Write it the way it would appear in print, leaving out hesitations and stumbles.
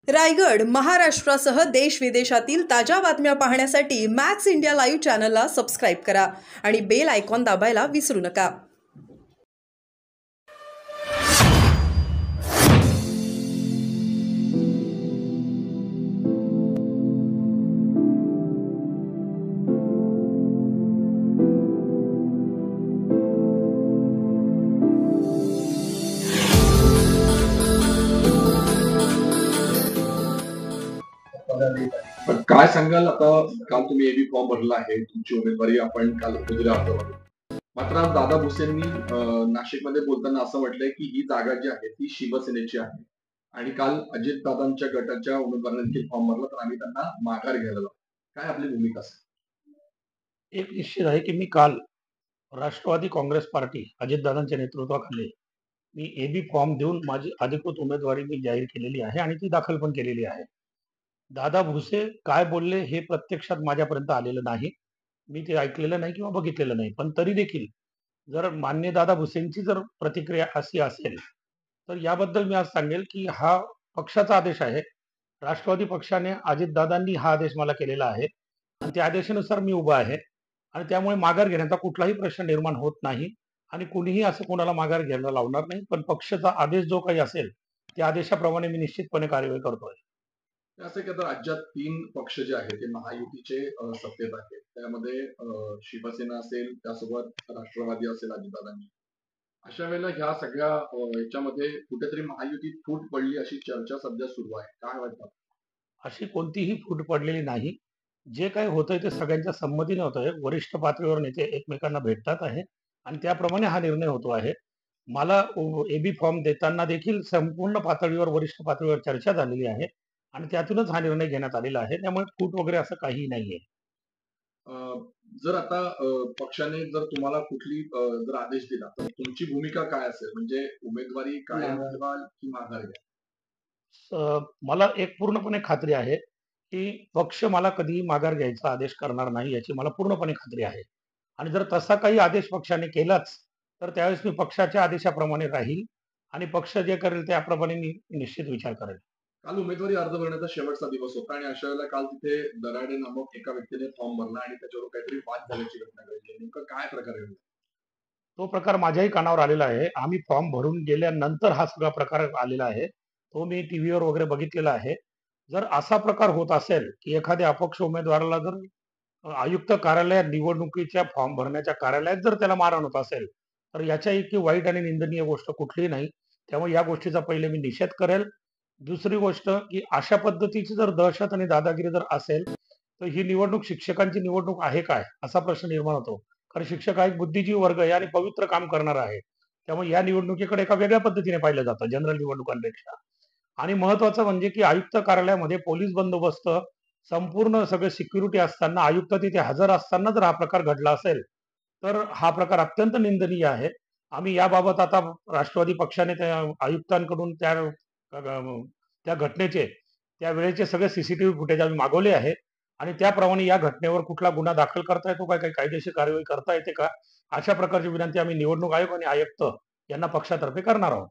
रायगड, महाराष्ट्रासह देश-विदेशातील ताज्या बातम्या पाहण्यासाठी मॅक्स इंडिया लाईव्ह चॅनलला सबस्क्राईब करा आणि बेल आयकॉन दाबायला विसरू नका. पण काय सांगाल, आता काल तुम्ही एबी फॉर्म भरला आहे, तुमची उमेदवारी आपण काल मात्र आज दादा भुसेंनी नाशिकमध्ये बोलताना असं म्हटलंय की ही जागा जी आहे ती शिवसेनेची आहे आणि काल अजित दादांच्या गटाच्या उमेदवारांनी देखील फॉर्म भरला तर आम्ही त्यांना माघार घ्यायला लावू. काय आपली भूमिका असेल? एक निश्चित आहे की मी काल राष्ट्रवादी काँग्रेस पार्टी अजितदादांच्या नेतृत्वाखाली मी एबी फॉर्म देऊन माझी अधिकृत उमेदवारी मी जाहीर केलेली आहे आणि ती दाखल पण केलेली आहे. दादा भुसे काय बोलले हे प्रत्यक्षात माझ्यापर्यंत आलेलं नाही, मी ते ऐकलेलं नाही किंवा बघितलेलं नाही. पण तरी देखील जर मान्य दादा भुसेंची जर प्रतिक्रिया अशी असेल तर याबद्दल मी आज सांगेल की हा पक्षाचा आदेश आहे. राष्ट्रवादी पक्षाने अजितदादांनी हा आदेश मला केलेला आहे आणि त्या आदेशानुसार मी उभा आहे आणि त्यामुळे माघार घेण्याचा कुठलाही प्रश्न निर्माण होत नाही आणि कुणीही असं कोणाला माघार घ्यायला लावणार नाही. पण पक्षाचा आदेश जो काही असेल त्या आदेशाप्रमाणे मी निश्चितपणे कार्यवाही करतोय. असं की आता राज्यात 3 पक्ष जे आहेत ते महायुतीचे सत्तेत आहेत. त्यामध्ये शिवसेना असेल, त्यासोबत राष्ट्रवादी असेल अजितदादांची. अशा वेळेला ह्या सगळ्या याच्यामध्ये कुठेतरी महायुतीत फूट पडली अशी चर्चा सध्या सुरू आहे. काय वाटतं? अशी कोणतीही फूट पडलेली नाही. जे काही होतंय ते सगळ्यांच्या संमतीने होतंय. वरिष्ठ पातळीवर नेते एकमेकांना भेटतात आहे आणि त्याप्रमाणे हा निर्णय होतो आहे. मला एबी फॉर्म देताना देखील संपूर्ण पातळीवर, वरिष्ठ पातळीवर चर्चा झालेली आहे आणि त्यातूनच हा निर्णय घेण्यात आलेला आहे. त्यामुळे फूट वगैरे असं काही नाहीये. जर आता पक्षाने जर तुम्हाला कुठली जर आदेश दिला तर तुमची भूमिका काय असेल? म्हणजे उमेदवारी कायम ठेवाल की माघार घ्याल? मला एक पूर्णपणे खात्री आहे की पक्ष मला कधीही माघार घ्यायचा आदेश करणार नाही याची मला पूर्णपणे खात्री आहे. आणि जर तसा काही आदेश पक्षाने केलाच तर त्यावेळेस मी पक्षाच्या आदेशाप्रमाणे राहील आणि पक्ष जे करेल त्याप्रमाणे मी निश्चित विचार करेल. काल उमेदवारी अर्ज भरण्याचा शेवटचा दिवस होता आणि अशा वेळेला काल तिथे दराडे नामक एका व्यक्तीने फॉर्म भरला आणि त्याच्यावर काहीतरी वाद झाल्याची घटना घडली. नेमकं काय प्रकार घडला? तो प्रकार माझ्याही कानावर आलेला आहे. आम्ही फॉर्म भरून गेल्यानंतर हा सगळा प्रकार आलेला आहे. तो मी टीव्हीवर वगैरे बघितलेला आहे. जर असा प्रकार होत असेल की एखाद्या अपक्ष उमेदवाराला जर आयुक्त कार्यालयात निवडणुकीच्या फॉर्म भरण्याच्या कार्यालयात जर त्याला मारहाण होत असेल तर याच्या इतकी वाईट आणि निंदनीय गोष्ट कुठलीही नाही. त्यामुळे या गोष्टीचा पहिले मी निषेध करेल. दुसरी गोष्ट की अशा पद्धतीची जर दहशत आणि दादागिरी जर असेल तर ही निवडणूक शिक्षकांची निवडणूक आहे काय असा प्रश्न निर्माण होतो. कारण शिक्षक हा एक बुद्धिजीवी वर्ग आहे आणि पवित्र काम करणार आहे. त्यामुळे या निवडणुकीकडे एका वेगळ्या पद्धतीने पाहिलं जातं जनरल निवडणुकांपेक्षा. आणि महत्वाचं म्हणजे की आयुक्त कार्यालयामध्ये पोलीस बंदोबस्त, संपूर्ण सगळे सिक्युरिटी असताना, आयुक्त तिथे हजर असताना जर हा प्रकार घडला असेल तर हा प्रकार अत्यंत निंदनीय आहे. आम्ही याबाबत आता राष्ट्रवादी पक्षाने त्या आयुक्तांकडून त्या घटनेचे, त्या वेळेचे सगळे सीसीटीव्ही फुटेज आम्ही मागवले आहे आणि त्याप्रमाणे या घटनेवर कुठला गुन्हा दाखल करता येतो का, काही कायदेशीर कार्यवाही करता येते का, अशा प्रकारची विनंती आम्ही निवडणूक आयोग आणि आयुक्त यांना पक्षातर्फे करणार आहोत.